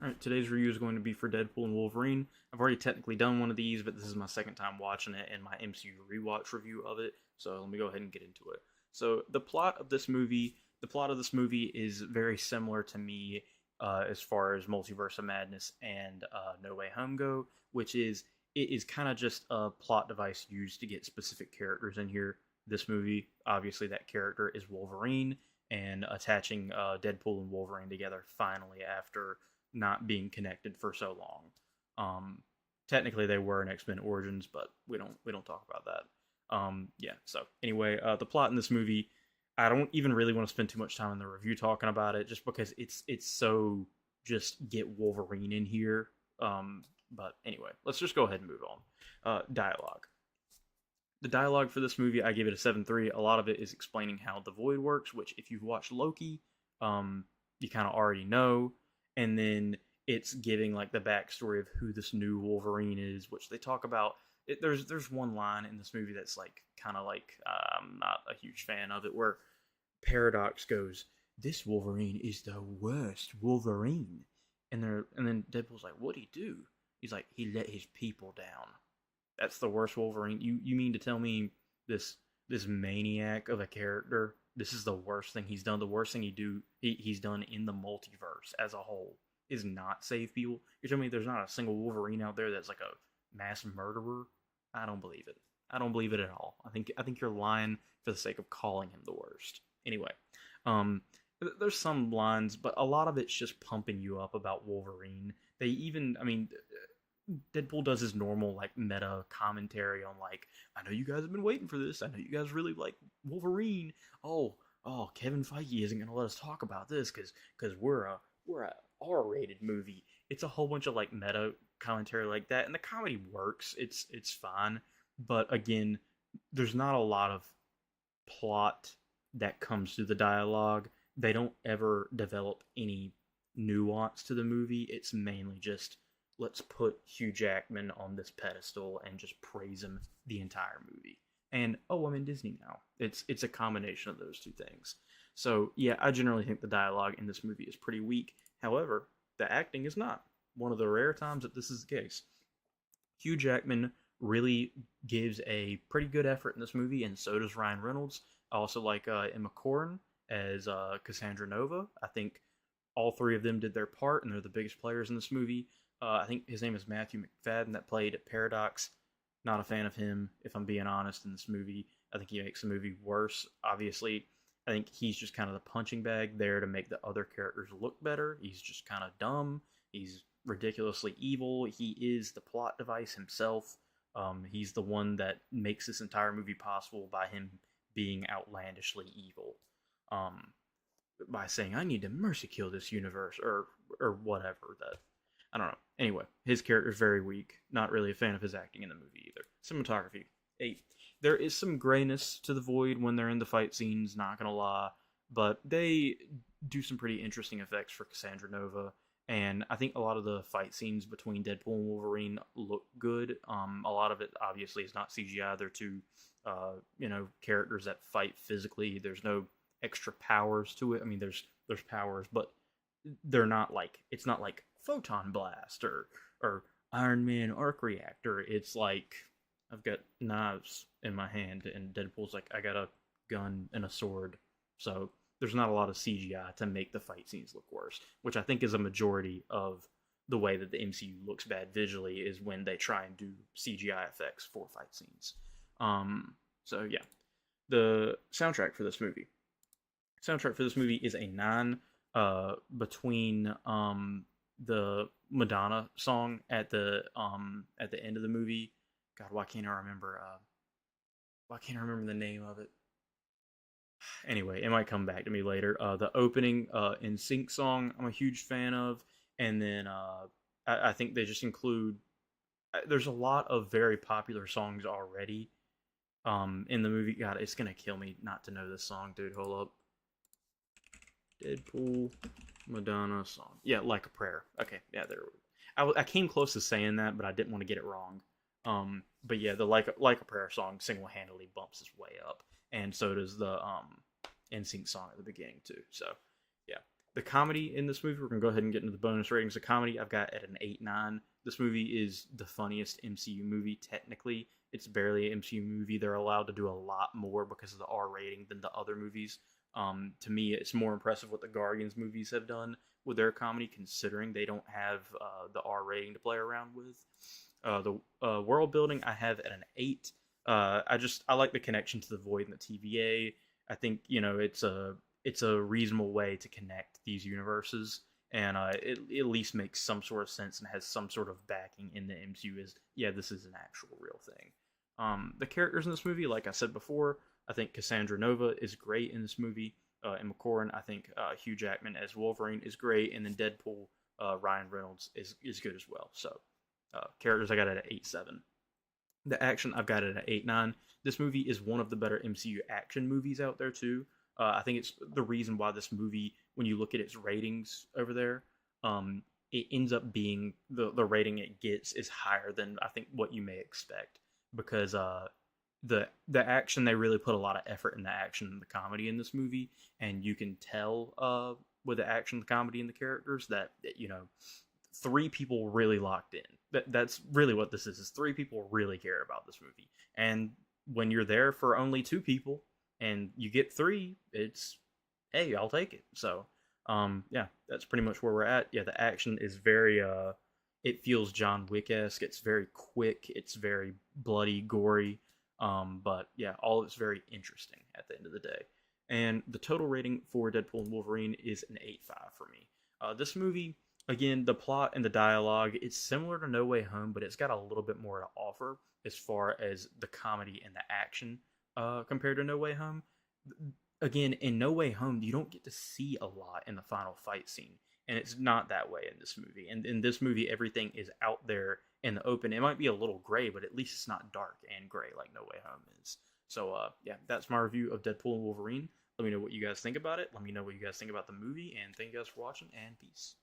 Alright, today's review is going to be for Deadpool and Wolverine. I've already technically done one of these, but this is my second time watching it and my MCU rewatch review of it, so let me go ahead and get into it. So, the plot of this movie is very similar to me as far as Multiverse of Madness and No Way Home go, which is, it is kind of just a plot device used to get specific characters in here. This movie, obviously that character is Wolverine, and attaching Deadpool and Wolverine together finally after not being connected for so long. Technically, they were in X-Men Origins, but we don't talk about that. Yeah. So anyway, the plot in this movie, I don't even really want to spend too much time in the review talking about it, just because it's so just get Wolverine in here. But anyway, let's just go ahead and move on. Dialogue. The dialogue for this movie, I give it a 7.3. A lot of it is explaining how the Void works, which if you've watched Loki, you kind of already know. And then it's giving like the backstory of who this new Wolverine is, which they talk about. There's one line in this movie that's like kind of like I'm not a huge fan of it, where Paradox goes, "This Wolverine is the worst Wolverine," and then Deadpool's like, "What'd he do?" He's like, "He let his people down." That's the worst Wolverine. You mean to tell me this maniac of a character, this is the worst thing he's done? The worst thing he's done in the multiverse as a whole is not save people? You're telling me there's not a single Wolverine out there that's like a mass murderer? I don't believe it. I don't believe it at all. I think you're lying for the sake of calling him the worst. Anyway, there's some lines, but a lot of it's just pumping you up about Wolverine. I mean, Deadpool does his normal like meta commentary on like, I know you guys have been waiting for this. I know you guys really like Wolverine. Oh, Kevin Feige isn't gonna let us talk about this because we're a R-rated movie. It's a whole bunch of like meta commentary like that, and the comedy works. It's fine, but again, there's not a lot of plot that comes through the dialogue. They don't ever develop any nuance to the movie. It's mainly just, let's put Hugh Jackman on this pedestal and just praise him the entire movie. And oh, I'm in Disney now. It's a combination of those two things. So yeah, I generally think the dialogue in this movie is pretty weak. However, the acting is not. One of the rare times that this is the case. Hugh Jackman really gives a pretty good effort in this movie, and so does Ryan Reynolds. I also like Emma Corrin as Cassandra Nova. I think all three of them did their part, and they're the biggest players in this movie. I think his name is Matthew McFadden that played Paradox. Not a fan of him, if I'm being honest, in this movie. I think he makes the movie worse, obviously. I think he's just kind of the punching bag there to make the other characters look better. He's just kind of dumb. He's ridiculously evil. He is the plot device himself. He's the one that makes this entire movie possible by him being outlandishly evil. By saying, I need to mercy kill this universe, or whatever. That, I don't know. Anyway, his character is very weak. Not really a fan of his acting in the movie either. Cinematography, 8. There is some grayness to the Void when they're in the fight scenes, not gonna lie, but they do some pretty interesting effects for Cassandra Nova, and I think a lot of the fight scenes between Deadpool and Wolverine look good. A lot of it obviously is not CGI. They're two, characters that fight physically. There's no extra powers to it. I mean, there's powers, but they're not like, it's not like Photon Blast or Iron Man Arc Reactor. It's like, I've got knives in my hand, and Deadpool's like, I got a gun and a sword. So there's not a lot of CGI to make the fight scenes look worse, which I think is a majority of the way that the MCU looks bad visually, is when they try and do CGI effects for fight scenes. So yeah, the soundtrack for this movie. Soundtrack for this movie is a 9, between the Madonna song at the end of the movie. God, why can't I remember the name of it? Anyway, it might come back to me later. The opening In Sync song, I'm a huge fan of, and then I think they just include. There's a lot of very popular songs already in the movie. God, it's gonna kill me not to know this song, dude. Hold up. Deadpool Madonna song. Yeah, Like a Prayer. Okay, yeah, there. I came close to saying that, but I didn't want to get it wrong. But yeah, the like a Prayer song single-handedly bumps his way up, and so does the NSYNC song at the beginning too. So yeah, The comedy in this movie, we're gonna go ahead and get into the bonus ratings. The comedy I've got at an 8.9. This movie is the funniest MCU movie. Technically, it's barely an MCU movie. They're allowed to do a lot more because of the R rating than the other movies. To me, it's more impressive what the Guardians movies have done with their comedy, considering they don't have the R rating to play around with. The world building I have at an 8. I like the connection to the Void and the TVA. I think it's a reasonable way to connect these universes, and it at least makes some sort of sense and has some sort of backing in the MCU. Is yeah, this is an actual real thing. The characters in this movie, like I said before, I think Cassandra Nova is great in this movie. Emma Corrin, I think Hugh Jackman as Wolverine is great, and then Deadpool, Ryan Reynolds is good as well. So characters I got it at 8.7. The action I've got it at 8.9. This movie is one of the better MCU action movies out there too. I think it's the reason why this movie, when you look at its ratings over there, it ends up being the rating it gets is higher than I think what you may expect, because the action, they really put a lot of effort in the action and the comedy in this movie, and you can tell with the action, the comedy, and the characters that three people really locked in. That's really what this is three people really care about this movie. And when you're there for only two people and you get three, it's, hey, I'll take it. So yeah, that's pretty much where we're at. Yeah, the action is very it feels John Wick-esque. It's very quick, it's very bloody, gory, but yeah, all of it's very interesting at the end of the day. And the total rating for Deadpool and Wolverine is an 8.5 for me. This movie, again, the plot and the dialogue, it's similar to No Way Home, but it's got a little bit more to offer as far as the comedy and the action compared to No Way Home. Again, in No Way Home, you don't get to see a lot in the final fight scene, and it's not that way in this movie. And in this movie, everything is out there in the open. It might be a little gray, but at least it's not dark and gray like No Way Home is. So yeah, that's my review of Deadpool and Wolverine. Let me know what you guys think about it. Let me know what you guys think about the movie, and thank you guys for watching, and peace.